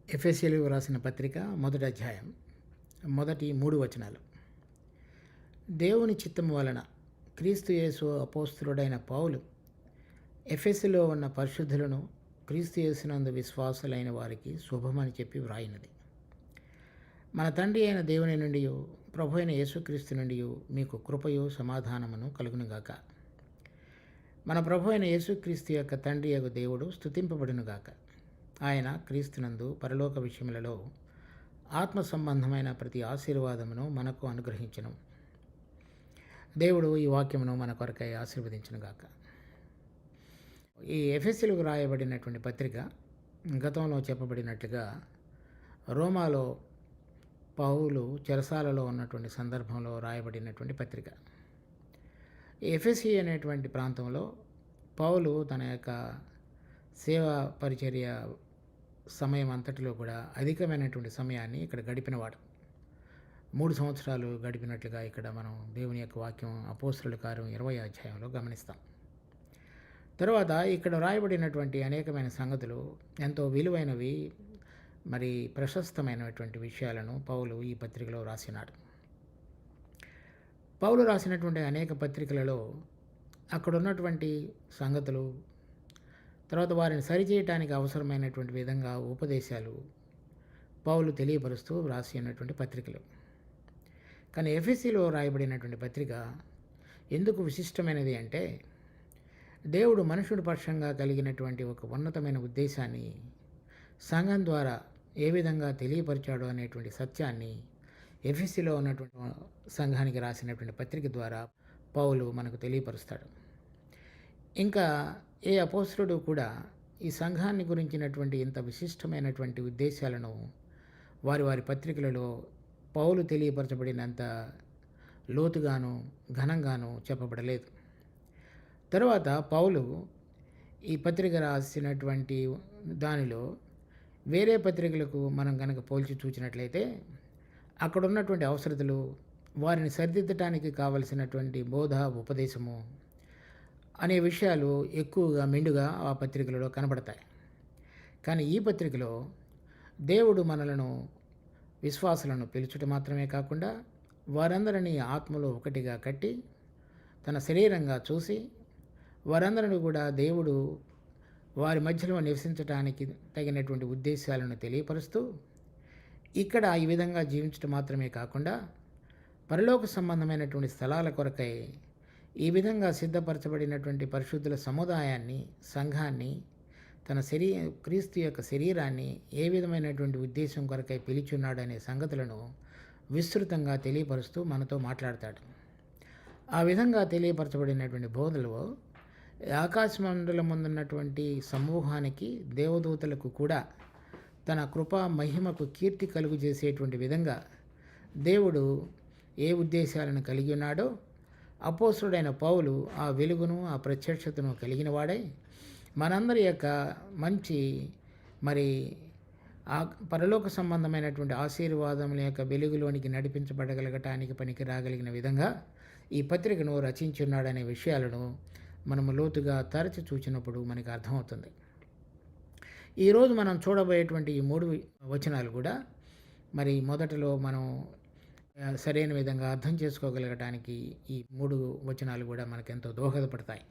ఎఫెసీయులకు రాసిన పత్రిక మొదటి అధ్యాయం మొదటి 3 వచనాలు. దేవుని చిత్తము వలన క్రీస్తు యేసు అపోస్తలుడైన పౌలు ఎఫెసులో ఉన్న పరిశుద్ధులను క్రీస్తు యేసునందు విశ్వాసులైన వారికి శుభమని చెప్పి వ్రాయినది. మన తండ్రి అయిన దేవుని నుండి ప్రభు అయిన యేసుక్రీస్తు నుండి మీకు కృపయు సమాధానమును కలుగునుగాక. మన ప్రభు అయిన యేసుక్రీస్తు యొక్క తండ్రి యొక్క దేవుడు స్తుతింపబడునుగాక. ఆయన క్రీస్తునందు పరలోక విషయములలో ఆత్మ సంబంధమైన ప్రతి ఆశీర్వాదమును మనకు అనుగ్రహించును. దేవుడు ఈ వాక్యమును మన కొరకై ఆశీర్వదించునుగాక. ఈ ఎఫెసీయులకు రాయబడినటువంటి పత్రిక గతంలో చెప్పబడినట్లుగా రోమాలో పౌలు చెరసాలలో ఉన్నటువంటి సందర్భంలో రాయబడినటువంటి పత్రిక. ఎఫెసీ అనేటువంటి ప్రాంతంలో పౌలు తన యొక్క సేవా పరిచర్య సమయం అంతటిలో కూడా అధికమైనటువంటి సమయాన్ని ఇక్కడ గడిపినవాడు. 3 సంవత్సరాలు గడిపినట్లుగా ఇక్కడ మనం దేవుని యొక్క వాక్యం అపోస్తలుల కార్యం 20వ అధ్యాయంలో గమనిస్తాం. తర్వాత ఇక్కడ రాయబడినటువంటి అనేకమైన సంగతులు ఎంతో విలువైనవి, మరి ప్రశస్తమైనటువంటి విషయాలను పౌలు ఈ పత్రికలో రాసినాడు. పౌలు రాసినటువంటి అనేక పత్రికలలో అక్కడ ఉన్నటువంటి సంగతులు, తర్వాత వారిని సరిచేయటానికి అవసరమైనటువంటి విధంగా ఉపదేశాలు పౌలు తెలియపరుస్తూ వ్రాసి ఉన్నటువంటి పత్రికలు. కానీ ఎఫెసీలో రాయబడినటువంటి పత్రిక ఎందుకు విశిష్టమైనది అంటే, దేవుడు మనుషుడి పక్షంగా కలిగినటువంటి ఒక ఉన్నతమైన ఉద్దేశాన్ని సంఘం ద్వారా ఏ విధంగా తెలియపరిచాడు అనేటువంటి సత్యాన్ని ఎఫెసీలో ఉన్నటువంటి సంఘానికి రాసినటువంటి పత్రిక ద్వారా పౌలు మనకు తెలియపరుస్తాడు. ఇంకా ఏ అపోస్తలుడు కూడా ఈ సంఘాన్ని గురించినటువంటి ఇంత విశిష్టమైనటువంటి ఉద్దేశాలను వారి వారి పత్రికలలో పౌలు తెలియపరచబడినంత లోతుగాను ఘనంగాను చెప్పబడలేదు. తర్వాత పౌలు ఈ పత్రిక రాసినటువంటి దానిలో వేరే పత్రికలకు మనం కనుక పోల్చి చూసినట్లయితే అక్కడ ఉన్నటువంటి అవసరతలు, వారిని సరిదిద్దటానికి కావలసినటువంటి బోధ ఉపదేశము అనే విషయాలు ఎక్కువగా మెండుగా ఆ పత్రికలలో కనబడతాయి. కానీ ఈ పత్రికలో దేవుడు మనలను విశ్వాసులను పిలుచుట మాత్రమే కాకుండా వారందరినీ ఆత్మలో ఒకటిగా కట్టి తన శరీరంగా చూసి వారందరినీ కూడా దేవుడు వారి మధ్యలో నివసించడానికి తగినటువంటి ఉద్దేశాలను తెలియపరుస్తూ ఇక్కడ ఈ విధంగా జీవించడం మాత్రమే కాకుండా పరలోక సంబంధమైనటువంటి స్థలాల కొరకై ఈ విధంగా సిద్ధపరచబడినటువంటి పరిశుద్ధుల సముదాయాన్ని, సంఘాన్ని, తన క్రీస్తు యొక్క శరీరాన్ని ఏ విధమైనటువంటి ఉద్దేశం కొరకై పిలిచున్నాడనే సంగతులను విస్తృతంగా తెలియపరుస్తూ మనతో మాట్లాడతాడు. ఆ విధంగా తెలియపరచబడినటువంటి బోధలు ఆకాశమండలం ముందున్నటువంటి సమూహానికి, దేవదూతలకు కూడా తన కృపా మహిమకు కీర్తి కలుగు చేసేటువంటి విధంగా దేవుడు ఏ ఉద్దేశాలను కలిగి ఉన్నాడో అపోస్తలుడైన పౌలు ఆ వెలుగును, ఆ ప్రత్యక్షతను కలిగిన వాడై మనందరి యొక్క మంచి ఆ పరలోక సంబంధమైనటువంటి ఆశీర్వాదముల యొక్క వెలుగులోనికి నడిపించబడగలగటానికి పనికి రాగలిగిన విధంగా ఈ పత్రికను రచించున్నాడనే విషయాలను మనము లోతుగా తరచి చూచినప్పుడు మనకి అర్థమవుతుంది. ఈరోజు మనం చూడబోయేటువంటి ఈ 3 వచనాలు కూడా మొదటిలో మనం సరైన విధంగా అర్థం చేసుకోగలగటానికి ఈ 3 వచనాలు కూడా మనకెంతో దోహదపడతాయి.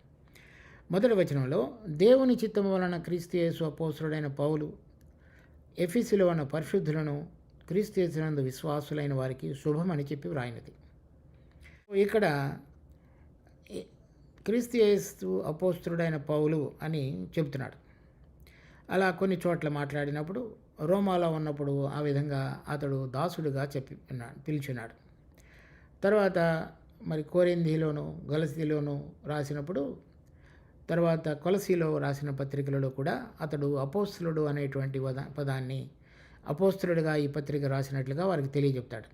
మొదటి వచనంలో దేవుని చిత్తము వలన క్రీస్తు యేసు అపోస్తలుడైన పౌలు ఎఫెసీలో ఉన్న పరిశుద్ధులను క్రీస్తు యేసునందు విశ్వాసులైన వారికి శుభమని చెప్పి వ్రాయినది. ఇక్కడ క్రీస్తు యేసు అపోస్తలుడైన పౌలు అని చెబుతున్నాడు. అలా కొన్ని చోట్ల మాట్లాడినప్పుడు, రోమాలో ఉన్నప్పుడు ఆ విధంగా అతడు దాసుడుగా పిలిచున్నాడు. తర్వాత కొరింథీలోను, గలతీలోను రాసినప్పుడు, తర్వాత కొలసీలో రాసిన పత్రికలలో కూడా అతడు అపోస్తలుడు అనేటువంటి పదాన్ని అపోస్తలుడిగా ఈ పత్రిక రాసినట్లుగా వారికి తెలియజెప్తాడు.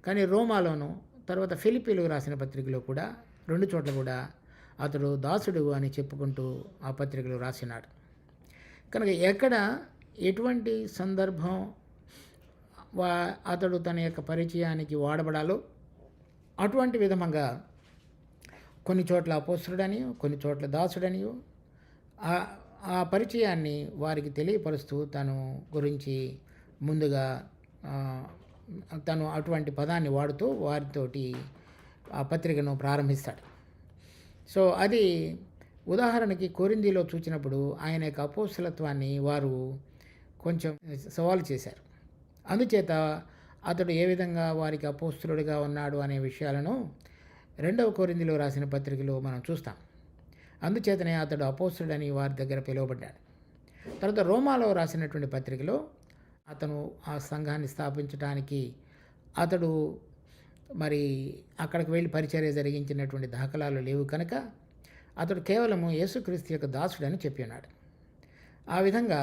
కానీ రోమాలోను, తర్వాత ఫిలిప్పీలకు రాసిన పత్రికలో కూడా 2 చోట్ల కూడా అతడు దాసుడు అని చెప్పుకుంటూ ఆ పత్రికలు రాసినాడు. కనుక ఎక్కడ ఎటువంటి సందర్భం అతడు తన యొక్క పరిచయానికి వాడబడాలో అటువంటి విధంగా కొన్ని చోట్ల అపోస్తలుడని, కొన్ని చోట్ల దాసుడని, ఆ పరిచయాన్ని వారికి తెలియపరుస్తూ తను గురించి ముందుగా ఆహ్, తను అటువంటి పదాన్ని వాడుతూ వారితోటి ఆ పత్రికను ప్రారంభిస్తాడు. సో, అది ఉదాహరణకి కొరింథీలో చూచినప్పుడు ఆయన యొక్క అపోస్తలత్వాన్ని వారు కొంచెం సవాలు చేశారు. అందుచేత అతడు ఏ విధంగా వారికి అపోస్తలుడిగా ఉన్నాడు అనే విషయాలను 2వ కొరింథీలో రాసిన పత్రికలో మనం చూస్తాం. అందుచేతనే అతడు అపోస్తలుడని వారి దగ్గర పిలువబడ్డాడు. తర్వాత రోమాలో రాసినటువంటి పత్రికలో అతను ఆ సంఘాన్ని స్థాపించడానికి అతడు మరి అక్కడికి వెళ్ళి పరిచర్య జరిగించినటువంటి దాఖలాలు లేవు కనుక అతడు కేవలము యేసుక్రీస్తు యొక్క దాసుడని చెప్పి ఉన్నాడు. ఆ విధంగా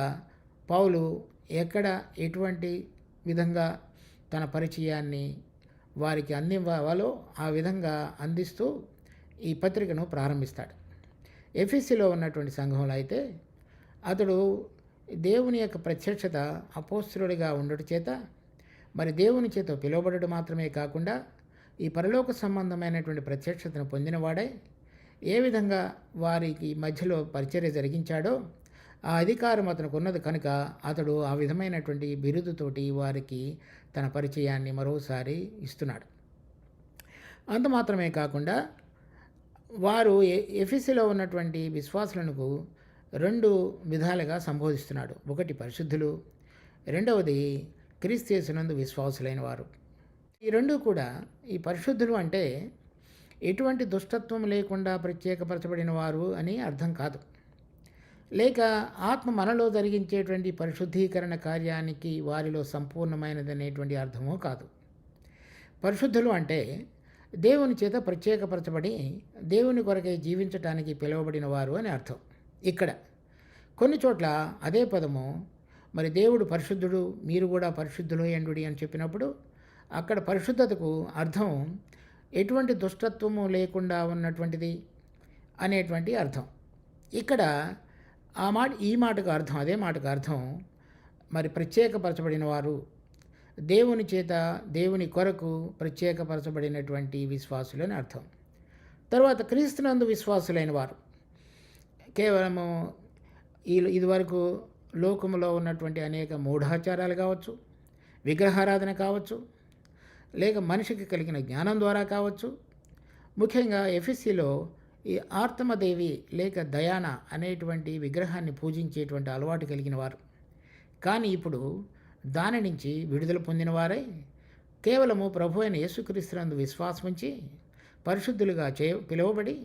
పౌలు ఎక్కడ ఎటువంటి విధంగా తన పరిచయాన్ని వారికి అందివ్వాలో ఆ విధంగా అందిస్తూ ఈ పత్రికను ప్రారంభిస్తాడు. ఎఫెసీలో ఉన్నటువంటి సంఘంలో అయితే అతడు దేవుని యొక్క ప్రత్యక్షత అపోస్తలుడిగా ఉండటం చేత మరి దేవుని చేత పిలువబడడం మాత్రమే కాకుండా ఈ పరలోక సంబంధమైనటువంటి ప్రత్యక్షతను పొందినవాడై ఏ విధంగా వారికి మధ్యలో పరిచర్య జరిగించాడో ఆ అధికారం అతనికి ఉన్నది కనుక అతడు ఆ విధమైనటువంటి బిరుదుతోటి వారికి తన పరిచయాన్ని మరోసారి ఇస్తున్నాడు. అంత మాత్రమే కాకుండా వారు ఎఫెసీలో ఉన్నటువంటి విశ్వాసులకు 2 విధాలుగా సంబోధిస్తున్నాడు. ఒకటి పరిశుద్ధులు, రెండవది క్రీస్తు యేసునందు విశ్వాసులైన వారు. ఈ 2 కూడా ఈ పరిశుద్ధులు అంటే ఎటువంటి దుష్టత్వం లేకుండా ప్రత్యేకపరచబడిన వారు అని అర్థం కాదు. లేక ఆత్మ మనలో జరిగించేటువంటి పరిశుద్ధీకరణ కార్యానికి వారిలో సంపూర్ణమైనదనేటువంటి అర్థమూ కాదు. పరిశుద్ధులు అంటే దేవుని చేత ప్రత్యేకపరచబడి దేవుని కొరకై జీవించటానికి పిలువబడిన వారు అని అర్థం. ఇక్కడ కొన్ని చోట్ల అదే పదము మరి దేవుడు పరిశుద్ధుడు, మీరు కూడా పరిశుద్ధులు ఎండుడి అని చెప్పినప్పుడు అక్కడ పరిశుద్ధతకు అర్థం ఎటువంటి దుష్టత్వము లేకుండా ఉన్నటువంటిది అనేటువంటి అర్థం. ఇక్కడ ఈ మాటకు అర్థం, అదే మాటకు అర్థం మరి ప్రత్యేకపరచబడిన వారు, దేవుని చేత దేవుని కొరకు ప్రత్యేకపరచబడినటువంటి విశ్వాసులు అని అర్థం. తర్వాత క్రీస్తునందు విశ్వాసులైన వారు కేవలము ఇదివరకు లోకములో ఉన్నటువంటి అనేక మూఢాచారాలు కావచ్చు, విగ్రహారాధన కావచ్చు, లేక మనిషికి కలిగిన జ్ఞానం ద్వారా కావచ్చు. ముఖ్యంగా ఎఫెసీలో ఈ ఆర్తమదేవి లేక దయాన అనేటువంటి విగ్రహాన్ని పూజించేటువంటి అలవాటు కలిగిన వారు. కానీ ఇప్పుడు దాని నుంచి విడుదల పొందిన వారై కేవలము ప్రభు అయిన యేసుక్రీస్తునందు విశ్వాసముంచి పరిశుద్ధులుగా పిలువబడి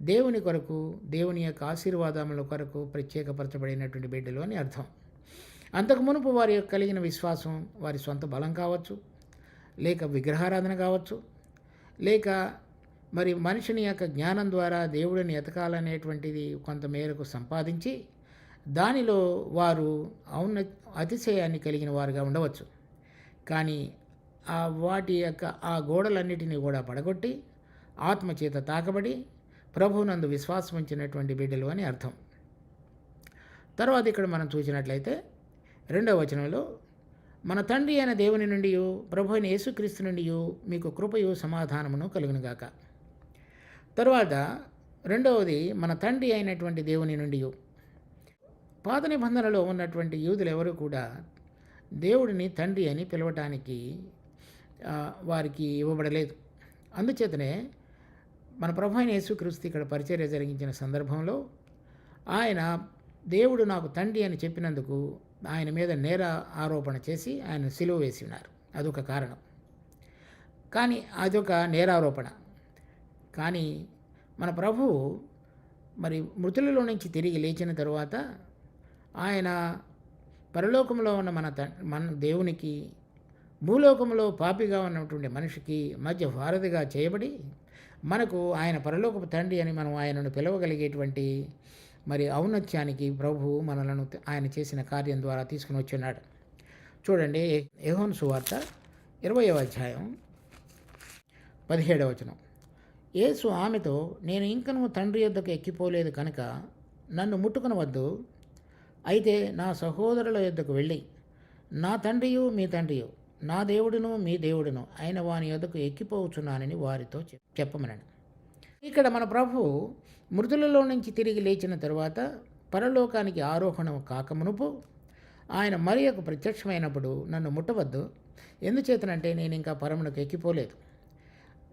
దేవుని కొరకు, దేవుని యొక్క ఆశీర్వాదముల కొరకు ప్రత్యేకపరచబడినటువంటి బిడ్డలు అని అర్థం. అంతకు మునుపు వారి యొక్క కలిగిన విశ్వాసం వారి సొంత బలం కావచ్చు, లేక విగ్రహారాధన కావచ్చు, లేక మరి మనిషిని యొక్క జ్ఞానం ద్వారా దేవుడిని ఎతకాలనేటువంటిది కొంత మేరకు సంపాదించి దానిలో వారు అతిశయాన్ని కలిగిన వారుగా ఉండవచ్చు. కానీ వాటి యొక్క ఆ గోడలన్నిటినీ కూడా పడగొట్టి ఆత్మచేత తాకబడి ప్రభువునందు విశ్వాసం ఉంచినటువంటి బిడ్డలు అని అర్థం. తర్వాత ఇక్కడ మనం చూసినట్లయితే 2వ వచనంలో మన తండ్రి అయిన దేవుని నుండి ప్రభు అయిన యేసుక్రీస్తు నుండి మీకు కృపయు సమాధానమును కలుగునుగాక. తర్వాత రెండవది మన తండ్రి అయినటువంటి దేవుని నుండి. పాత నిబంధనలో ఉన్నటువంటి యూదులు ఎవరు కూడా దేవుడిని తండ్రి అని పిలవటానికి వారికి ఇవ్వబడలేదు. అందుచేతనే మన ప్రభు అయిన యేసుక్రీస్తు ఇక్కడ పరిచర్య జరిగించిన సందర్భంలో ఆయన దేవుడు నాకు తండ్రి అని చెప్పినందుకు ఆయన మీద నేర ఆరోపణ చేసి ఆయన సిలువ వేసి ఉన్నారు. అదొక కారణం. కానీ అదొక నేరారోపణ. కానీ మన ప్రభువు మరి మృతులలో నుంచి తిరిగి లేచిన తరువాత ఆయన పరలోకంలో ఉన్న మన దేవునికి, భూలోకంలో పాపిగా ఉన్నటువంటి మనిషికి మధ్య వారధిగా చేయబడి మనకు ఆయన పరలోకపు తండ్రి అని మనం ఆయనను పిలవగలిగేటువంటి మరి ఔన్నత్యానికి ప్రభువు మనలను ఆయన చేసిన కార్యం ద్వారా తీసుకుని వచ్చున్నాడు. చూడండి, యోహాను సువార్త 20వ అధ్యాయం 17వ వచనం. యేసు ఆమెతో, నేను ఇంకనూ తండ్రి యొద్దకు ఎక్కిపోలేదు కనుక నన్ను ముట్టుకొనవద్దు. అయితే నా సహోదరుల యొద్దకు వెళ్ళి నా తండ్రియు మీ తండ్రియు, నా దేవుడును మీ దేవుడును అయిన వాని యొద్దకు ఎక్కిపోవచ్చున్నానని వారితో చెప్పమన్నాడు. ఇక్కడ మన ప్రభు మృతులలో నుంచి తిరిగి లేచిన తరువాత పరలోకానికి ఆరోహణం కాకమునుపు ఆయన మరియకు ప్రత్యక్షమైనప్పుడు నన్ను ముట్టవద్దు, ఎందుచేతనంటే నేను ఇంకా పరమునకు ఎక్కిపోలేదు.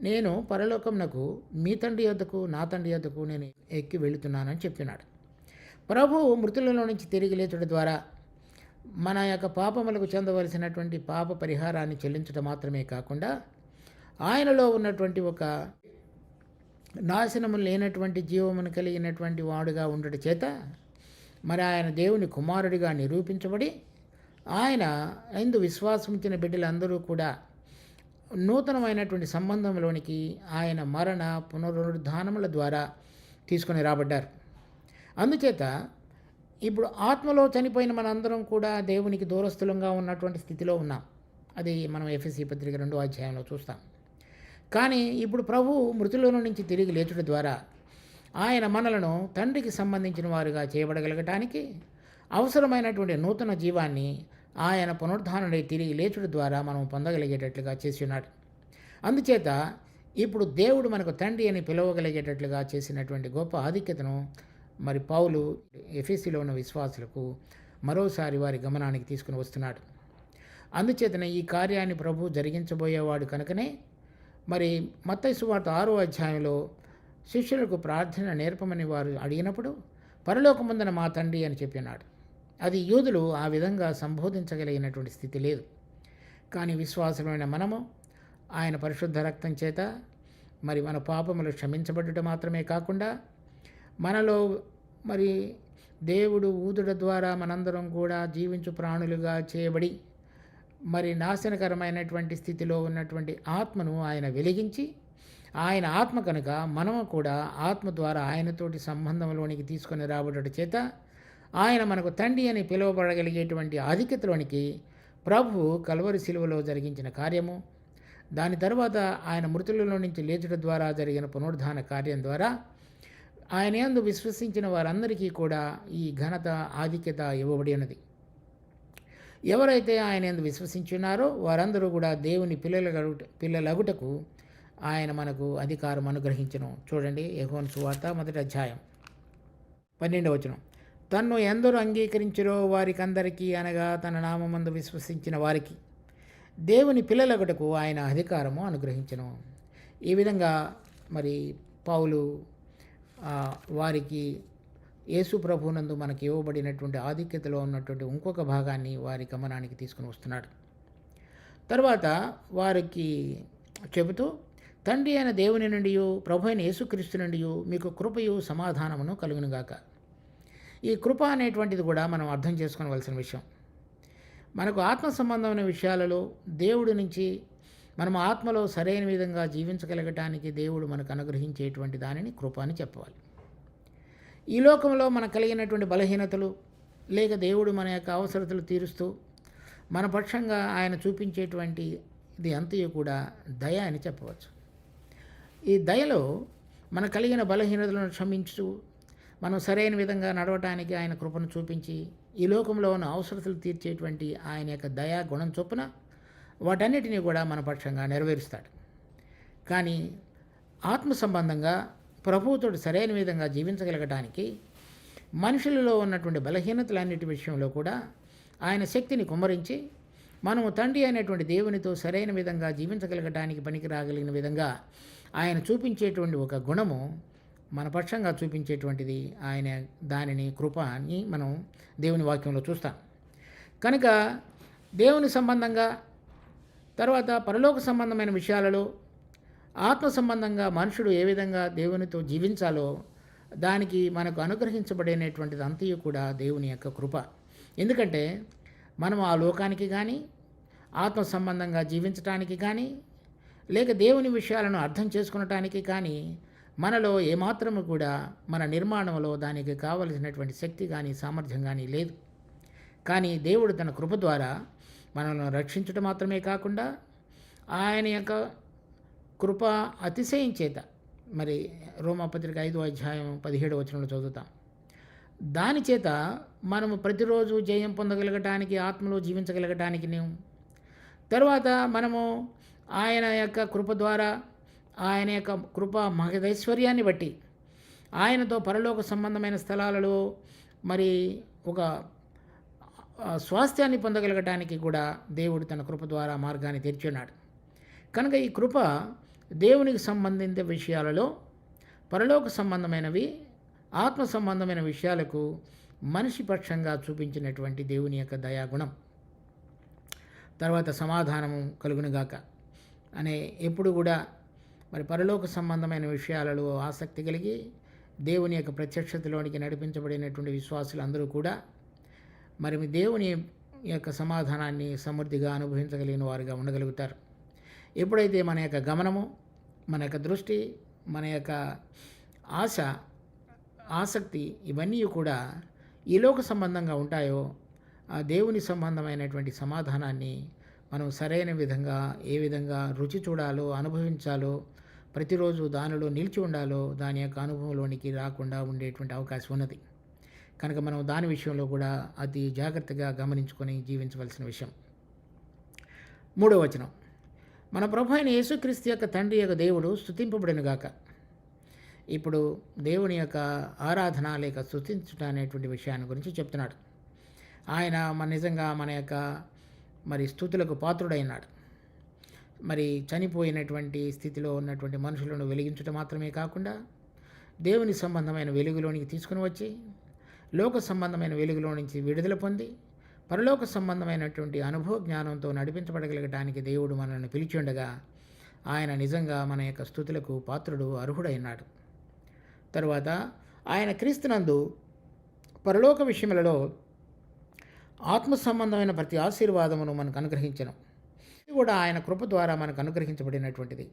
నేను పరలోకమునకు మీ తండ్రి యొద్దకు నా తండ్రి యొద్దకు నేను ఎక్కి వెళుతున్నానని చెప్పినాడు. ప్రభువు మృతులలో నుంచి తిరిగి లేచుట ద్వారా మన యొక్క పాపములకు చెందవలసినటువంటి పాప పరిహారాన్ని చెల్లించడం మాత్రమే కాకుండా ఆయనలో ఉన్నటువంటి ఒక నాశనము లేనటువంటి జీవమును కలిగినటువంటి వాడుగా ఉండట చేత మరి ఆయన దేవుని కుమారుడిగా నిరూపించబడి ఆయన ఎందు విశ్వాసముంచిన బిడ్డలందరూ కూడా నూతనమైనటువంటి సంబంధంలోనికి ఆయన మరణ పునరుద్ధానముల ద్వారా తీసుకొని రాబడ్డారు. అందుచేత ఇప్పుడు ఆత్మలో చనిపోయిన మనందరం కూడా దేవునికి దూరస్థులంగా ఉన్నటువంటి స్థితిలో ఉన్నాం. అది మనం ఎఫెసీ పత్రిక 2వ అధ్యాయంలో చూస్తాం. కానీ ఇప్పుడు ప్రభువు మృతుల నుంచి తిరిగి లేచుట ద్వారా ఆయన మనలను తండ్రికి సంబంధించిన వారుగా చేయబడగలగటానికి అవసరమైనటువంటి నూతన జీవాన్ని ఆయన పునరుద్ధానుడై తిరిగి లేచుట ద్వారా మనం పొందగలిగేటట్లుగా చేసి ఉన్నాడు. అందుచేత ఇప్పుడు దేవుడు మనకు తండ్రి అని పిలవగలిగేటట్లుగా చేసినటువంటి గొప్ప ఆధిక్యతను మరి పౌలు ఎఫెసీలో ఉన్న విశ్వాసులకు మరోసారి వారి గమనానికి తీసుకుని వస్తున్నాడు. అందుచేతనే ఈ కార్యాన్ని ప్రభు జరిగించబోయేవాడు కనుకనే మరి మత్తయి సువార్త 6వ అధ్యాయంలో శిష్యులకు ప్రార్థన నేర్పమని వారు అడిగినప్పుడు పరలోకమందున మా తండ్రి అని చెప్పినాడు. అది యూదులు ఆ విధంగా సంబోధించగలిగినటువంటి స్థితి లేదు. కానీ విశ్వాసమైన మనము ఆయన పరిశుద్ధ రక్తం చేత మరి మన పాపములు క్షమించబడ్డట మాత్రమే కాకుండా మనలో మరి దేవుడు ఊదుట ద్వారా మనందరం కూడా జీవించు ప్రాణులుగా చేయబడి మరి నాశనకరమైనటువంటి స్థితిలో ఉన్నటువంటి ఆత్మను ఆయన వెలిగించి ఆయన ఆత్మ కనుక మనము కూడా ఆత్మ ద్వారా ఆయనతోటి సంబంధంలోనికి తీసుకొని రాబడట చేత ఆయన మనకు తండ్రి అని పిలువబడగలిగేటువంటి ఆధిక్యతలోనికి ప్రభువు కల్వరి శిలువలో జరిగించిన కార్యము, దాని తర్వాత ఆయన మృతులలో నుంచి లేచుట ద్వారా జరిగిన పునరుద్ధాన కార్యం ద్వారా ఆయన యందు విశ్వసించిన వారందరికీ కూడా ఈ ఘనత ఆధిక్యత ఇవ్వబడి ఉన్నది. ఎవరైతే ఆయన యందు విశ్వసించున్నారో వారందరూ కూడా దేవుని పిల్లలగుటకు ఆయన మనకు అధికారం అనుగ్రహించును. చూడండి, యోహాను సువార్త 1వ అధ్యాయం 12వ వచనం. తన్ను ఎందరూ అంగీకరించిరో వారికందరికీ, అనగా తన నామమందు విశ్వసించిన వారికి దేవుని పిల్లలగుటకు ఆయన అధికారము అనుగ్రహించును. ఈ విధంగా మరి పౌలు వారికి యేసు ప్రభువునందు మనకి ఇవ్వబడినటువంటి ఆధిక్యతలో ఉన్నటువంటి ఇంకొక భాగాన్ని వారి గమనానికి తీసుకుని వస్తున్నాడు. తర్వాత వారికి చెబుతూ, తండ్రి అయిన దేవుని నుండి ప్రభు అయిన యేసుక్రీస్తు నుండి మీకు కృపయు సమాధానమును కలుగునుగాక. ఈ కృప అనేటువంటిది కూడా మనం అర్థం చేసుకోవలసిన విషయం. మనకు ఆత్మ సంబంధమైన విషయాలలో దేవుడి నుంచి మనం ఆత్మలో సరైన విధంగా జీవించగలగటానికి దేవుడు మనకు అనుగ్రహించేటువంటి దానిని కృప అని చెప్పవాలి. ఈ లోకంలో మనకు కలిగినటువంటి బలహీనతలు లేక దేవుడు మన యొక్క అవసరతలు తీరుస్తూ మన పక్షంగా ఆయన చూపించేటువంటి ఇది అంతయు కూడా దయ అని చెప్పవచ్చు. ఈ దయలో మన కలిగిన బలహీనతలను క్షమించు మనం సరైన విధంగా నడవటానికి ఆయన కృపను చూపించి ఈ లోకంలో ఉన్న అవసరతలు తీర్చేటువంటి ఆయన యొక్క దయా గుణం చొప్పున వాటన్నిటినీ కూడా మన పక్షంగా నెరవేరుస్తాడు. కానీ ఆత్మ సంబంధంగా ప్రభువుతో సరైన విధంగా జీవించగలగటానికి మనుషులలో ఉన్నటువంటి బలహీనతలన్నిటి విషయంలో కూడా ఆయన శక్తిని కుమ్మరించి మనము తండ్రి అయినటువంటి దేవునితో సరైన విధంగా జీవించగలగటానికి పనికి రాగలిగిన విధంగా ఆయన చూపించేటువంటి ఒక గుణము మన పక్షంగా చూపించేటువంటిది ఆయన దానిని కృప అని మనం దేవుని వాక్యంలో చూస్తాం. కనుక దేవుని సంబంధంగా తర్వాత పరలోక సంబంధమైన విషయాలలో ఆత్మ సంబంధంగా మనుషుడు ఏ విధంగా దేవునితో జీవించాలో దానికి మనకు అనుగ్రహించబడినటువంటిది అంతయు కూడా దేవుని యొక్క కృప. ఎందుకంటే మనం ఆ లోకానికి కానీ ఆత్మ సంబంధంగా జీవించటానికి కానీ లేక దేవుని విషయాలను అర్థం చేసుకునటానికి కానీ మనలో ఏమాత్రము కూడా మన నిర్మాణంలో దానికి కావలసినటువంటి శక్తి కానీ సామర్థ్యం కానీ లేదు. కానీ దేవుడు తన కృప ద్వారా మనల్ని రక్షించడం మాత్రమే కాకుండా ఆయన యొక్క కృప అతిశయం చేత మరి రోమాపత్రిక 5వ అధ్యాయం 17వ వచనంలో చదువుతాం. దాని చేత మనము ప్రతిరోజు జయం పొందగలగటానికి ఆత్మలో జీవించగలగటానికి తర్వాత మనము ఆయన యొక్క కృప ద్వారా ఆయన యొక్క కృప మహదైశ్వర్యాన్ని బట్టి ఆయనతో పరలోక సంబంధమైన స్థలాలలో మరి ఒక స్వాస్థ్యాన్ని పొందగలగటానికి కూడా దేవుడు తన కృప ద్వారా మార్గాన్ని తెరిచున్నాడు. కనుక ఈ కృప దేవునికి సంబంధించిన విషయాలలో పరలోక సంబంధమైనవి, ఆత్మ సంబంధమైన విషయాలకు మనిషి పక్షంగా చూపించినటువంటి దేవుని యొక్క దయాగుణం. తర్వాత సమాధానము కలుగునుగాక అనే ఎప్పుడు కూడా మరి పరలోక సంబంధమైన విషయాలలో ఆసక్తి కలిగి దేవుని యొక్క ప్రత్యక్షతలోనికి నడిపించబడినటువంటి విశ్వాసులందరూ కూడా మరి దేవుని యొక్క సమాధానాన్ని సమృద్ధిగా అనుభవించగలిగిన వారుగా ఉండగలుగుతారు. ఎప్పుడైతే మన యొక్క గమనము, మన యొక్క దృష్టి, మన యొక్క ఆశ, ఆసక్తి ఇవన్నీ కూడా ఈ లోక సంబంధంగా ఉంటాయో, ఆ దేవుని సంబంధమైనటువంటి సమాధానాన్ని మనం సరైన విధంగా ఏ విధంగా రుచి చూడాలో, అనుభవించాలో, ప్రతిరోజు దానిలో నిలిచి ఉండాలో దాని యొక్క అనుభవంలోనికి రాకుండా ఉండేటువంటి అవకాశం ఉన్నది. కనుక మనం దాని విషయంలో కూడా అతి జాగ్రత్తగా గమనించుకొని జీవించవలసిన విషయం. 3వ వచనం, మన ప్రభు అయిన యేసుక్రీస్తు యొక్క తండ్రి యొక్క దేవుడు స్తుతింపబడునుగాక. ఇప్పుడు దేవుని యొక్క ఆరాధన లేక స్తుతించుట అనేటువంటి విషయాన్ని గురించి చెప్తున్నాడు. ఆయన నిజంగా మన యొక్క మరి స్తుతులకు పాత్రుడైనాడు. మరి చనిపోయినటువంటి స్థితిలో ఉన్నటువంటి మనుషులను వెలిగించడం మాత్రమే కాకుండా దేవుని సంబంధమైన వెలుగులోనికి తీసుకుని వచ్చి లోక సంబంధమైన వెలుగులో నుంచి విడుదల పొంది పరలోక సంబంధమైనటువంటి అనుభవ జ్ఞానంతో నడిపించబడగలగటానికి దేవుడు మనల్ని పిలిచి ఉండగా ఆయన నిజంగా మన యొక్క స్తుతులకు పాత్రుడు, అర్హుడైనాడు. తరువాత ఆయన క్రీస్తునందు పరలోక విషయములలో ఆత్మ సంబంధమైన ప్రతి ఆశీర్వాదమును మనకు అనుగ్రహించను. ఇది కూడా ఆయన కృప ద్వారా మనకు అనుగ్రహించబడినటువంటిది.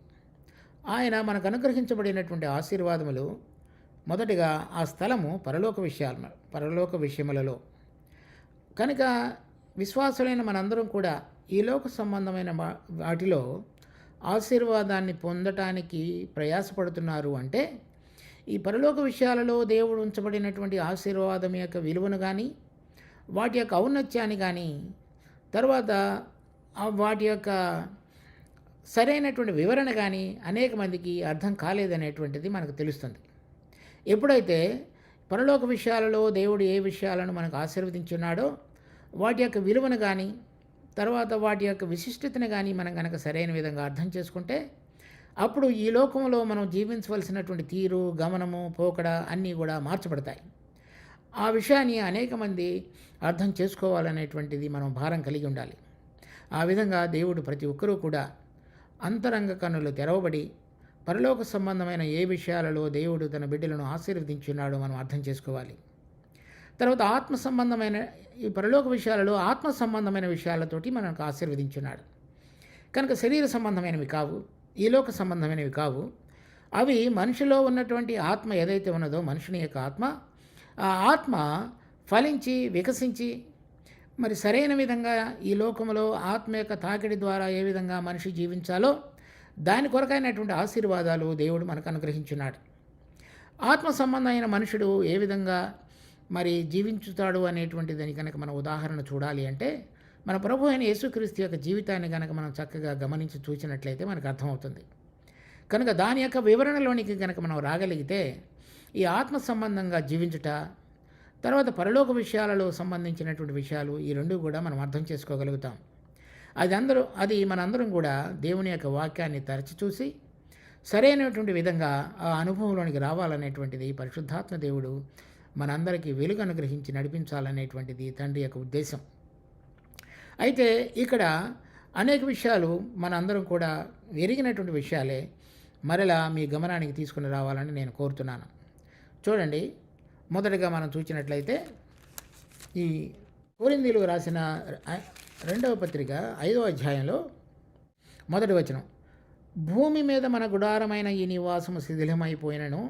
ఆయన మనకు అనుగ్రహించబడినటువంటి ఆశీర్వాదములు మొదటిగా ఆ స్థలము పరలోక విషయములలో. కనుక విశ్వాసులైన మనందరం కూడా ఈ లోక సంబంధమైన వాటిలో ఆశీర్వాదాన్ని పొందటానికి ప్రయాసపడుతున్నారు అంటే ఈ పరలోక విషయాలలో దేవుడు ఉంచబడినటువంటి ఆశీర్వాదం యొక్క విలువను కానీ, వాటి యొక్క ఔన్నత్యాన్ని కానీ, తర్వాత వాటి యొక్క సరైనటువంటి వివరణ కానీ అనేక మందికి అర్థం కాలేదనేటువంటిది మనకు తెలుస్తుంది. ఎప్పుడైతే పరలోక విషయాలలో దేవుడు ఏ విషయాలను మనకు ఆశీర్వదించున్నాడో వాటి యొక్క విలువను కానీ, తర్వాత వాటి యొక్క విశిష్టతను కానీ మనం కనుక సరైన విధంగా అర్థం చేసుకుంటే అప్పుడు ఈ లోకంలో మనం జీవించవలసినటువంటి తీరు, గమనము, పోకడ అన్నీ కూడా మార్చబడతాయి. ఆ విషయాన్ని అనేక మంది అర్థం చేసుకోవాలనేటువంటిది మనం భారం కలిగి ఉండాలి. ఆ విధంగా దేవుడు ప్రతి ఒక్కరూ కూడా అంతరంగ కన్నులు తెరవబడి పరలోక సంబంధమైన ఏ విషయాలలో దేవుడు తన బిడ్డలను ఆశీర్వదించున్నాడో మనం అర్థం చేసుకోవాలి. తర్వాత ఆత్మ సంబంధమైన ఈ పరలోక విషయాలలో ఆత్మ సంబంధమైన విషయాలతోటి మనకు ఆశీర్వదించున్నాడు. కనుక శరీర సంబంధమైనవి కావు, ఈ లోక సంబంధమైనవి కావు. అవి మనిషిలో ఉన్నటువంటి ఆత్మ ఏదైతే ఉన్నదో మనుషుని యొక్క ఆత్మ, ఆ ఆత్మ ఫలించి వికసించి మరి సరైన విధంగా ఈ లోకంలో ఆత్మ యొక్క తాకిడి ద్వారా ఏ విధంగా మనిషి జీవించాలో దాని కొరకైనటువంటి ఆశీర్వాదాలు దేవుడు మనకు అనుగ్రహించున్నాడు. ఆత్మ సంబంధమైన మనుషుడు ఏ విధంగా మరి జీవించుతాడు అనేటువంటి దాని కనుక మనం ఉదాహరణ చూడాలి అంటే మన ప్రభు అయిన యేసుక్రీస్తు యొక్క జీవితాన్ని కనుక మనం చక్కగా గమనించి చూసినట్లయితే మనకు అర్థమవుతుంది. కనుక దాని యొక్క వివరణలోనికి కనుక మనం రాగలిగితే ఈ ఆత్మ సంబంధంగా జీవించుట, తర్వాత పరలోక విషయాలలో సంబంధించినటువంటి విషయాలు ఈ రెండు కూడా మనం అర్థం చేసుకోగలుగుతాం. అది మనందరం కూడా దేవుని యొక్క వాక్యాన్ని తరచి చూసి సరైనటువంటి విధంగా ఆ అనుభవంలోనికి రావాలనేటువంటిది పరిశుద్ధాత్మ దేవుడు మనందరికీ వెలుగు అనుగ్రహించి నడిపించాలనేటువంటిది తండ్రి యొక్క ఉద్దేశం. అయితే ఇక్కడ అనేక విషయాలు మనందరం కూడా ఎరిగినటువంటి విషయాలే మరలా మీ గమనానికి తీసుకుని రావాలని నేను కోరుతున్నాను. చూడండి, మొదటగా మనం చూసినట్లయితే ఈ కొరింథీయులకు రాసిన 2వ పత్రిక 5వ అధ్యాయంలో 1వ వచనం, భూమి మీద మన గుడారమైన ఈ నివాసము శిథిలమైపోయినను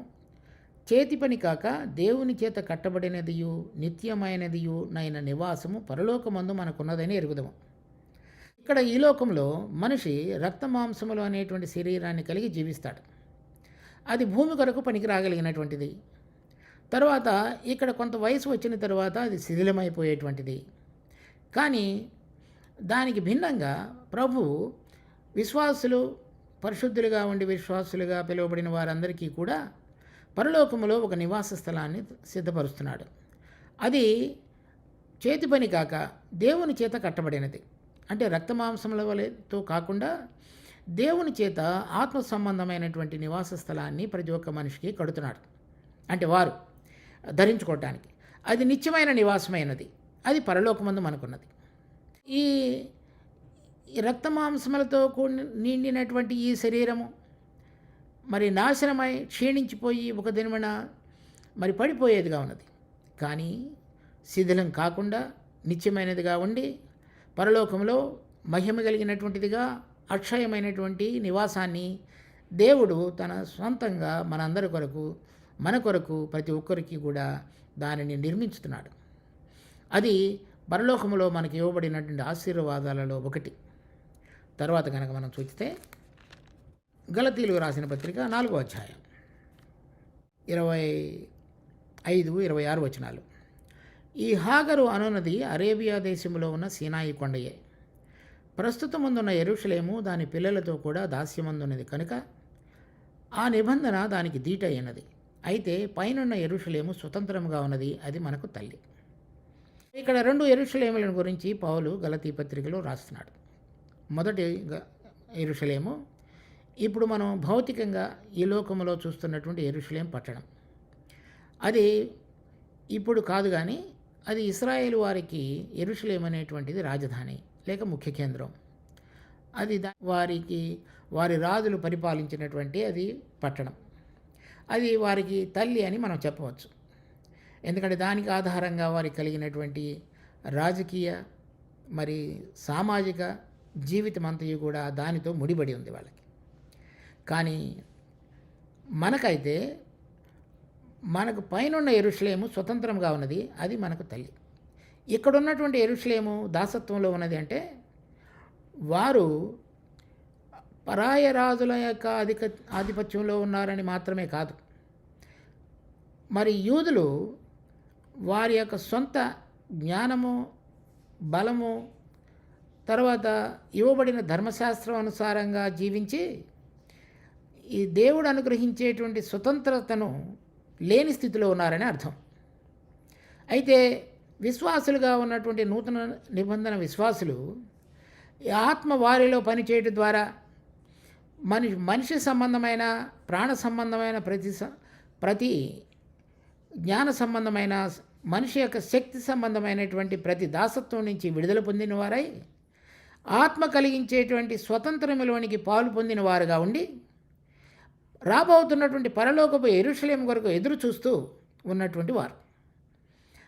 చేతి పని కాక దేవుని చేత కట్టబడినదియు నిత్యమైనదియు నైన నివాసము పరలోకమందు మనకున్నదని ఎరుగుదము. ఇక్కడ ఈ లోకంలో మనిషి రక్త మాంసములు అనేటువంటి శరీరాన్ని కలిగి జీవిస్తాడు. అది భూమి కొరకు పనికి రాగలిగినటువంటిది. తర్వాత ఇక్కడ కొంత వయసు వచ్చిన తర్వాత అది శిథిలమైపోయేటువంటిది. కానీ దానికి భిన్నంగా ప్రభు విశ్వాసులు, పరిశుద్ధులుగా ఉండి విశ్వాసులుగా పిలువబడిన వారందరికీ కూడా పరలోకములో ఒక నివాస స్థలాన్ని సిద్ధపరుస్తున్నాడు. అది చేతి పని కాక దేవుని చేత కట్టబడినది. అంటే రక్తమాంసముల వలెతో కాకుండా దేవుని చేత ఆత్మ సంబంధమైనటువంటి నివాస స్థలాన్ని ప్రతి ఒక్క మనిషికి కడుతున్నాడు. అంటే వారు ధరించుకోవటానికి అది నిత్యమైన నివాసమైనది. అది పరలోకమందు మనకున్నది. ఈ రక్తమాంసములతో నిండినటువంటి ఈ శరీరము మరి నాశనమై క్షీణించిపోయి ఒక దినమున మరి పడిపోయేదిగా ఉన్నది. కానీ శిథిలం కాకుండా నిత్యమైనదిగా ఉండి పరలోకంలో మహిమ కలిగినటువంటిదిగా అక్షయమైనటువంటి నివాసాన్ని దేవుడు తన సొంతంగా మనందరి కొరకు, మన కొరకు, ప్రతి ఒక్కరికి కూడా దానిని నిర్మించుతున్నాడు. అది పరలోకంలో మనకి ఇవ్వబడినటువంటి ఆశీర్వాదాలలో ఒకటి. తర్వాత కనుక మనం చూస్తే గలతీయులకు రాసిన పత్రిక 4వ అధ్యాయం 25, 26 వచనాలు. ఈ హాగరు అనున్నది అరేబియా దేశంలో ఉన్న సీనాయి కొండయే. ప్రస్తుతముందున్న యెరూషలేము దాని పిల్లలతో కూడా దాస్యమందున్నది కనుక ఆ నిబంధన దానికి దీట అయినది. అయితే పైనున్న యెరూషలేము స్వతంత్రంగా ఉన్నది, అది మనకు తల్లి. ఇక్కడ 2 యెరూషలేములను గురించి పౌలు గలతీ పత్రికలో రాస్తున్నాడు. మొదటి యెరూషలేము ఇప్పుడు మనం భౌతికంగా ఈ లోకంలో చూస్తున్నటువంటి యెరూషలేం పట్టణం. అది ఇప్పుడు కాదు, కానీ అది ఇశ్రాయేలు వారికి యెరూషలేం అనేటువంటిది రాజధాని లేక ముఖ్య కేంద్రం. అది వారి రాజులు పరిపాలించినటువంటి అది పట్టణం. అది వారికి తల్లి అని మనం చెప్పవచ్చు. ఎందుకంటే దానికి ఆధారంగా వారికి కలిగినటువంటి రాజకీయ మరి సామాజిక జీవితం అంతయు కూడా దానితో ముడిపడి ఉంది వాళ్ళకి. కానీ మనకైతే మనకు పైనున్న యెరూషలేము స్వతంత్రంగా ఉన్నది, అది మనకు తల్లి. ఇక్కడున్నటువంటి యెరూషలేము దాసత్వంలో ఉన్నది. అంటే వారు పరాయ రాజుల యొక్క ఆధిపత్యంలో ఉన్నారని మాత్రమే కాదు, మరి యూదులు వారి యొక్క సొంత జ్ఞానము, బలము, తర్వాత ఇవ్వబడిన ధర్మశాస్త్రం అనుసారంగా జీవించి ఈ దేవుడు అనుగ్రహించేటువంటి స్వతంత్రతను లేని స్థితిలో ఉన్నారని అర్థం. అయితే విశ్వాసులుగా ఉన్నటువంటి నూతన నిబంధన విశ్వాసులు ఆత్మ వారిలో పనిచేయడం ద్వారా మనిషి సంబంధమైన, ప్రాణ సంబంధమైన, ప్రతి జ్ఞాన సంబంధమైన, మనిషి యొక్క శక్తి సంబంధమైనటువంటి ప్రతి దాసత్వం నుంచి విడుదల పొందిన వారై ఆత్మ కలిగించేటువంటి స్వతంత్రములోనికి పాలు పొందిన వారుగా ఉండి రాబోతున్నటువంటి పరలోకపు యెరూషలేం కొరకు ఎదురు చూస్తూ ఉన్నటువంటి వారు.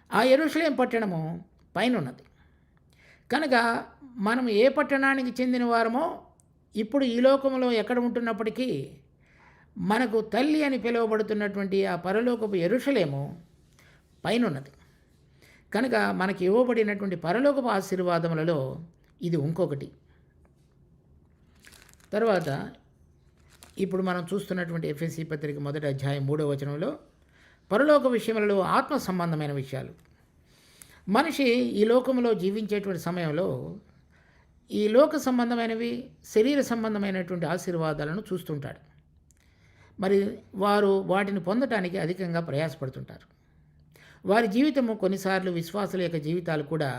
ఆ యెరూషలేం పట్టణము పైన ఉన్నది కనుక మనం ఏ పట్టణానికి చెందిన వారమో ఇప్పుడు ఈ లోకంలో ఎక్కడ ఉంటున్నప్పటికీ మనకు తల్లి అని పిలువబడుతున్నటువంటి ఆ పరలోకపు యెరూషలేము పైన ఉన్నది కనుక మనకి ఇవ్వబడినటువంటి పరలోకపు ఆశీర్వాదములలో ఇది ఇంకొకటి. తర్వాత ఇప్పుడు మనం చూస్తున్నటువంటి ఎఫెసీ పత్రిక 1వ అధ్యాయం 3వ వచనంలో పరలోక విషయములలో ఆత్మ సంబంధమైన విషయాలు. మనిషి ఈ లోకంలో జీవించేటువంటి సమయంలో ఈ లోక సంబంధమైనవి, శరీర సంబంధమైనటువంటి ఆశీర్వాదాలను చూస్తుంటాడు. మరి వారు వాటిని పొందటానికి అధికంగా ప్రయాసపడుతుంటారు. వారి జీవితము కొన్నిసార్లు విశ్వాసుల యొక్క జీవితాలు కూడా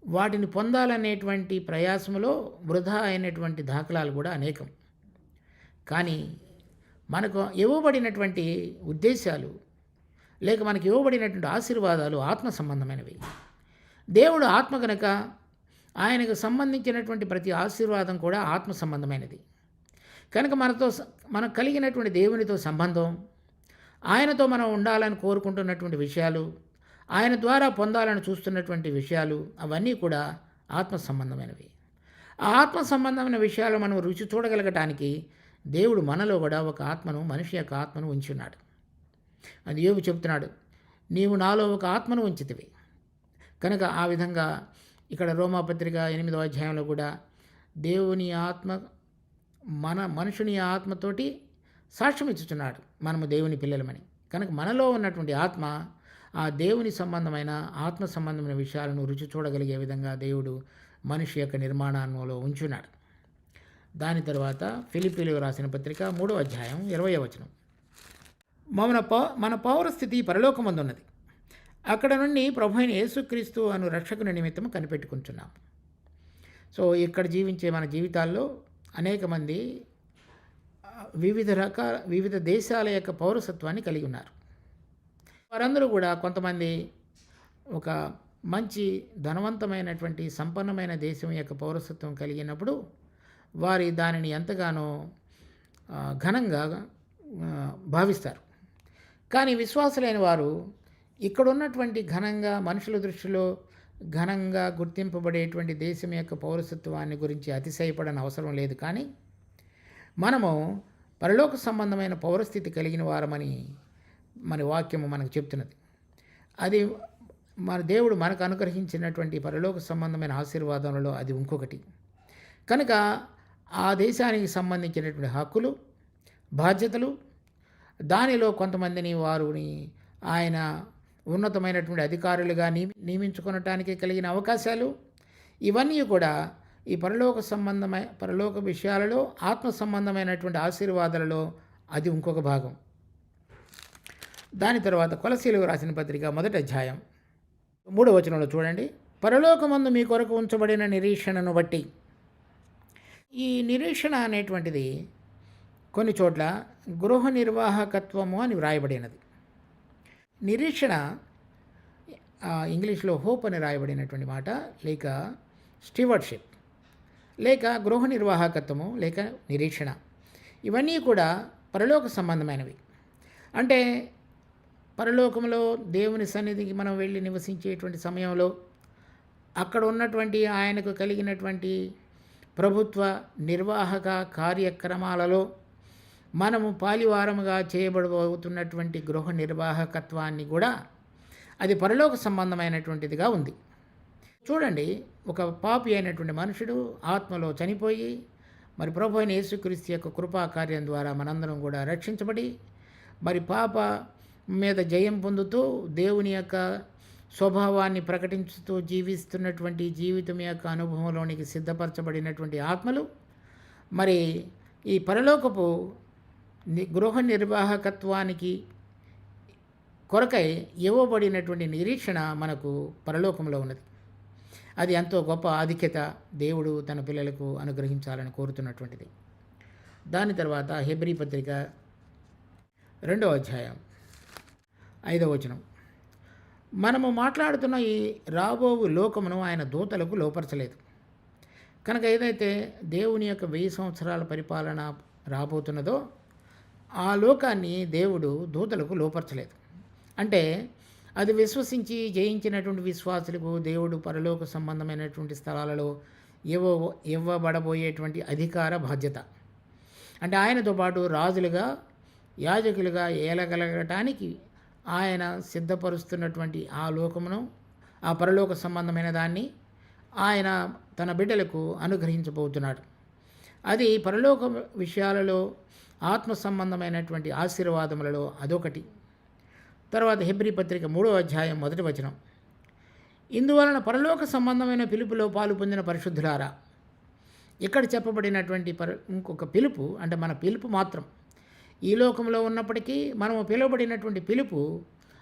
వాటిని పొందాలనేటువంటి ప్రయాసములో వృధా అయినటువంటి దాఖలాలు కూడా అనేకం. కానీ మనకు ఇవ్వబడినటువంటి ఉద్దేశాలు లేక మనకి ఇవ్వబడినటువంటి ఆశీర్వాదాలు ఆత్మ సంబంధమైనవి. దేవుడు ఆత్మ కనుక ఆయనకు సంబంధించినటువంటి ప్రతి ఆశీర్వాదం కూడా ఆత్మ సంబంధమైనది కనుక మనకు కలిగినటువంటి దేవునితో సంబంధం, ఆయనతో మనం ఉండాలని కోరుకుంటున్నటువంటి విషయాలు, ఆయన ద్వారా పొందాలని చూస్తున్నటువంటి విషయాలు అవన్నీ కూడా ఆత్మ సంబంధమైనవి. ఆ ఆత్మ సంబంధమైన విషయాలు మనం రుచి చూడగలగటానికి దేవుడు మనలో కూడా ఒక ఆత్మను, మనిషి యొక్క ఆత్మను ఉంచున్నాడు. అది యోబు చెబుతున్నాడు, నీవు నాలో ఒక ఆత్మను ఉంచితివి. కనుక ఆ విధంగా ఇక్కడ రోమాపత్రిక 8వ అధ్యాయంలో కూడా దేవుని ఆత్మ మనుషుని ఆత్మతోటి సాక్ష్యం ఇచ్చుచున్నాడు మనము దేవుని పిల్లలమని. కనుక మనలో ఉన్నటువంటి ఆత్మ ఆ దేవుని సంబంధమైన, ఆత్మ సంబంధమైన విషయాలను రుచి చూడగలిగే విధంగా దేవుడు మనిషి యొక్క నిర్మాణంలో ఉంచున్నాడు. దాని తర్వాత ఫిలిప్పీయులకు రాసిన పత్రిక 3వ అధ్యాయం 20వ వచనం. మన పౌరస్థితి పరలోకమందున్నది. అక్కడ నుండి ప్రభు అయిన యేసుక్రీస్తు అను రక్షకుని నిమిత్తం కనిపెట్టుకుంటున్నాం. సో ఇక్కడ జీవించే మన జీవితాల్లో అనేక మంది వివిధ దేశాల యొక్క పౌరసత్వాన్ని కలిగి ఉన్నారు. వారందరూ కూడా కొంతమంది ఒక మంచి ధనవంతమైనటువంటి సంపన్నమైన దేశం యొక్క పౌరసత్వం కలిగినప్పుడు వారి దానిని ఎంతగానో ఘనంగా భావిస్తారు. కానీ విశ్వాసులైన వారు ఇక్కడున్నటువంటి ఘనంగా మనుషుల దృష్టిలో ఘనంగా గుర్తింపబడేటువంటి దేశం యొక్క పౌరసత్వాన్ని గురించి అతిశయపడని అవసరం లేదు. కానీ మనము పరలోక సంబంధమైన పౌరస్థితి కలిగిన వారమని మన వాక్యము మనకు చెప్తున్నది. అది మన దేవుడు మనకు అనుగ్రహించినటువంటి పరలోక సంబంధమైన ఆశీర్వాదములలో అది ఇంకొకటి. కనుక ఆ దేశానికి సంబంధించినటువంటి హక్కులు, బాధ్యతలు, దానిలో కొంతమందిని వారిని ఆయన ఉన్నతమైనటువంటి అధికారులుగా నియమించుకొనటానికి కలిగిన అవకాశాలు, ఇవన్నీ కూడా ఈ పరలోక విషయాలలో ఆత్మ సంబంధమైనటువంటి ఆశీర్వాదాలలో అది ఇంకొక భాగం. దాని తర్వాత కొలసీలకు రాసిన పత్రిక 1వ అధ్యాయం 3వ వచనంలో చూడండి. పరలోకమందు మీ కొరకు ఉంచబడిన నిరీక్షణను బట్టి. ఈ నిరీక్షణ అనేటువంటిది కొన్ని చోట్ల గృహ నిర్వాహకత్వము అని వ్రాయబడినది. నిరీక్షణ ఇంగ్లీష్లో హోప్ అని రాయబడినటువంటి మాట, లేక స్టీవర్డ్షిప్, లేక గృహ నిర్వాహకత్వము, లేక నిరీక్షణ, ఇవన్నీ కూడా పరలోక సంబంధమైనవి. అంటే పరలోకంలో దేవుని సన్నిధికి మనం వెళ్ళి నివసించేటువంటి సమయంలో అక్కడ ఉన్నటువంటి ఆయనకు కలిగినటువంటి ప్రభుత్వ నిర్వాహక కార్యక్రమాలలో మనము పాలివారముగా చేయబడబోతున్నటువంటి గృహ నిర్వాహకత్వాన్ని కూడా అది పరలోక సంబంధమైనటువంటిదిగా ఉంది. చూడండి, ఒక పాపి అయినటువంటి మనుషుడు ఆత్మలో చనిపోయి మరి ప్రభు అయిన యేసుక్రీస్తు యొక్క కృపా కార్యం ద్వారా మనందరం కూడా రక్షించబడి మరి పాప మీద జయం పొందుతూ దేవుని యొక్క స్వభావాన్ని ప్రకటించుతూ జీవిస్తున్నటువంటి జీవితం యొక్క అనుభవంలోనికి సిద్ధపరచబడినటువంటి ఆత్మలు మరి ఈ పరలోకపు గృహ నిర్వాహకత్వానికి కొరకై ఇవ్వబడినటువంటి నిరీక్షణ మనకు పరలోకంలో ఉన్నది. అది ఎంతో గొప్ప ఆధిక్యత దేవుడు తన పిల్లలకు అనుగ్రహించాలని కోరుతున్నటువంటిది. దాని తర్వాత హెబ్రీ పత్రిక 2వ అధ్యాయం 5వ వచనం. మనము మాట్లాడుతున్న ఈ రాబోవు లోకమును ఆయన దూతలకు లోపరచలేదు. కనుక ఏదైతే దేవుని యొక్క 1000 సంవత్సరాల పరిపాలన రాబోతున్నదో ఆ లోకాన్ని దేవుడు దూతలకు లోపరచలేదు. అంటే అది విశ్వసించి జయించినటువంటి విశ్వాసులకు దేవుడు పరలోక సంబంధమైనటువంటి స్థలాలలో ఇవ్వబడబోయేటువంటి అధికార బాధ్యత, అంటే ఆయనతో పాటు రాజులుగా యాజకులుగా ఏలగలగటానికి ఆయన సిద్ధపరుస్తున్నటువంటి ఆ లోకమును, ఆ పరలోక సంబంధమైన దాన్ని ఆయన తన బిడ్డలకు అనుగ్రహించబోతున్నాడు. అది పరలోక విషయాలలో ఆత్మ సంబంధమైనటువంటి ఆశీర్వాదములలో అదొకటి. తర్వాత హెబ్రీ పత్రిక 3వ అధ్యాయం 1వ వచనం. ఇందువలన పరలోక సంబంధమైన పిలుపులో పాలు పొందిన పరిశుద్ధులారా. ఇక్కడ చెప్పబడినటువంటి ఇంకొక పిలుపు, అంటే మన పిలుపు మాత్రం ఈ లోకంలో ఉన్నప్పటికీ మనము పిలువబడినటువంటి పిలుపు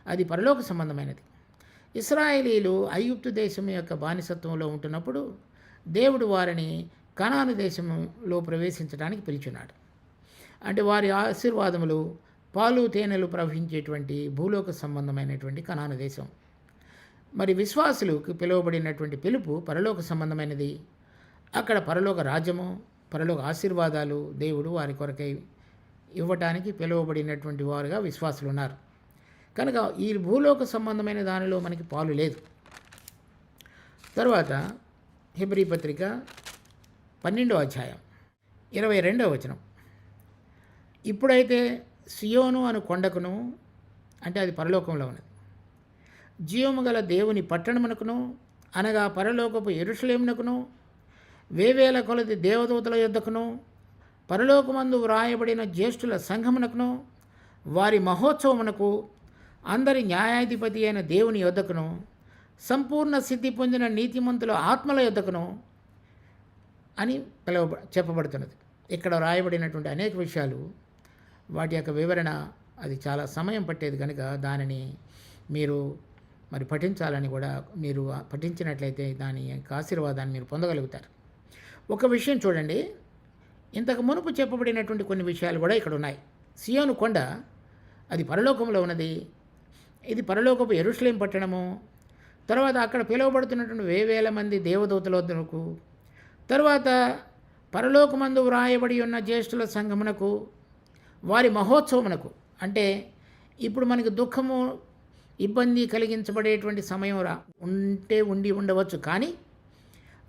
అది పరలోక సంబంధమైనది. ఇశ్రాయేలీలు ఐగుప్తు దేశం యొక్క బానిసత్వంలో ఉంటున్నప్పుడు దేవుడు వారిని కనాను దేశంలో ప్రవేశించడానికి పిలిచున్నాడు. అంటే వారి ఆశీర్వాదములు పాలు తేనెలు ప్రవహించేటువంటి భూలోక సంబంధమైనటువంటి కనాను దేశం. మరి విశ్వాసులకు పిలువబడినటువంటి పిలుపు పరలోక సంబంధమైనది. అక్కడ పరలోక రాజ్యము, పరలోక ఆశీర్వాదాలు దేవుడు వారి కొరకై ఇవ్వటానికి పిలువబడినటువంటి వారుగా విశ్వాసులు ఉన్నారు. కనుక ఈ భూలోక సంబంధమైన దానిలో మనకి పాలు లేదు. తర్వాత హెబ్రీ పత్రిక 12వ అధ్యాయం 22వ వచనం. ఇప్పుడైతే సియోను అను కొండకును, అంటే అది పరలోకంలో ఉన్నది, జీవము గల దేవుని పట్టణమునకును, అనగా పరలోకపు యెరూషలేమునకును, వేవేల కొలది దేవదూతల యొద్దకును, పరలోకమందు వ్రాయబడిన జ్యేష్ఠుల సంఘమునకును, వారి మహోత్సవమునకు, అందరి న్యాయాధిపతి అయిన దేవుని యొద్దకును, సంపూర్ణ సిద్ధి పొందిన నీతిమంతుల ఆత్మల యొద్దకును అని చెప్పబడుతున్నది. ఇక్కడ రాయబడినటువంటి అనేక విషయాలు, వాటి యొక్క వివరణ అది చాలా సమయం పట్టేది కనుక దానిని మీరు మరి పఠించాలని కూడా మీరు పఠించినట్లయితే దాని యొక్క ఆశీర్వాదాన్ని మీరు పొందగలుగుతారు. ఒక విషయం చూడండి, ఇంతకు మునుపు చెప్పబడినటువంటి కొన్ని విషయాలు కూడా ఇక్కడ ఉన్నాయి. సియోను కొండ అది పరలోకంలో ఉన్నది. ఇది పరలోకపు యెరూషలేము పట్టణము. తర్వాత అక్కడ పిలువబడుతున్నటువంటి వేవేల మంది దేవదూతల వద్దకు, తర్వాత పరలోకమందు వ్రాయబడి ఉన్న జ్యేష్ఠుల సంఘమునకు, వారి మహోత్సవమునకు. అంటే ఇప్పుడు మనకి దుఃఖము, ఇబ్బంది కలిగించబడేటువంటి సమయం ఉండి ఉండవచ్చు, కానీ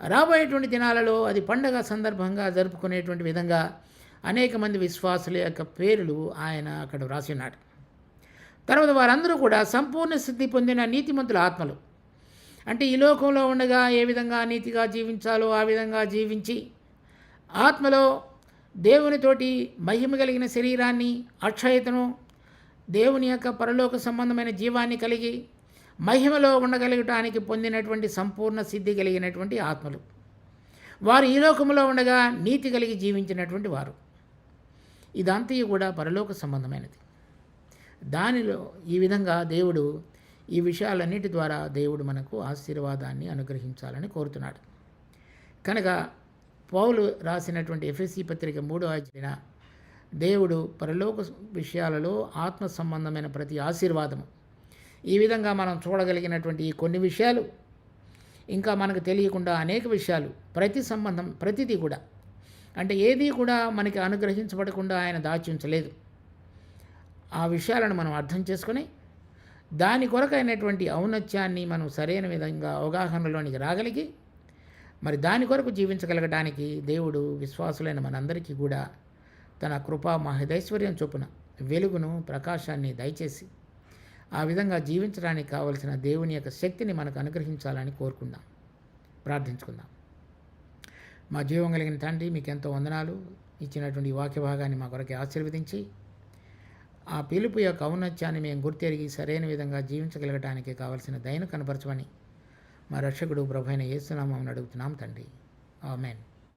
రాబోయేటువంటి దినాలలో అది పండగ సందర్భంగా జరుపుకునేటువంటి విధంగా అనేక మంది విశ్వాసుల యొక్క పేర్లు ఆయన అక్కడ వ్రాసి ఉన్నాడు. తర్వాత వారందరూ కూడా సంపూర్ణ సిద్ధి పొందిన నీతిమంతుల ఆత్మలు. అంటే ఈ లోకంలో ఉండగా ఏ విధంగా నీతిగా జీవించాలో ఆ విధంగా జీవించి, ఆత్మలో దేవునితోటి మహిమ కలిగిన శరీరాన్ని, అక్షయతను, దేవుని యొక్క పరలోక సంబంధమైన జీవాన్ని కలిగి మహిమలో ఉండగలగటానికి పొందినటువంటి సంపూర్ణ సిద్ధి కలిగినటువంటి ఆత్మలు. వారు ఈ లోకంలో ఉండగా నీతి కలిగి జీవించినటువంటి వారు. ఇదంతా కూడా పరలోక సంబంధమైనది. దానిలో ఈ విధంగా దేవుడు ఈ విషయాలన్నిటి ద్వారా దేవుడు మనకు ఆశీర్వాదాన్ని అనుగ్రహించాలని కోరుతున్నాడు. కనుక పౌలు రాసినటువంటి ఎఫెసీ పత్రిక 3వ అధ్యాయం దేవుడు పరలోక విషయాలలో ఆత్మ సంబంధమైన ప్రతి ఆశీర్వాదము, ఈ విధంగా మనం చూడగలిగినటువంటి ఈ కొన్ని విషయాలు, ఇంకా మనకు తెలియకుండా అనేక విషయాలు, ప్రతిదీ కూడా, అంటే ఏది కూడా మనకి అనుగ్రహించబడకుండా ఆయన దాచి ఉంచలేదు. ఆ విషయాలను మనం అర్థం చేసుకొని దాని కొరకైనటువంటి ఔన్నత్యాన్ని మనం సరైన విధంగా అవగాహనలోనికి రాగలిగి మరి దాని కొరకు జీవించగలగడానికి దేవుడు విశ్వాసులైన మనందరికీ కూడా తన కృపా మహదైశ్వర్యం చొప్పున వెలుగును, ప్రకాశాన్ని దయచేసి ఆ విధంగా జీవించడానికి కావలసిన దేవుని యొక్క శక్తిని మనకు అనుగ్రహించాలని కోరుకుందాం, ప్రార్థించుకుందాం. మా జీవం కలిగిన తండ్రి, మీకు ఎంతో వందనాలు. ఇచ్చినటువంటి వాక్య భాగాన్ని మా కొరకు ఆశీర్వదించి ఆ పిలుపు యొక్క ఔన్నత్యాన్ని మేము గుర్తెరిగి సరైన విధంగా జీవించగలగడానికి కావలసిన దయను కనపరచమని మా రక్షకుడు ప్రభువైన యేసు నామమున అడుగుతున్నాం తండ్రి. ఆమేన్.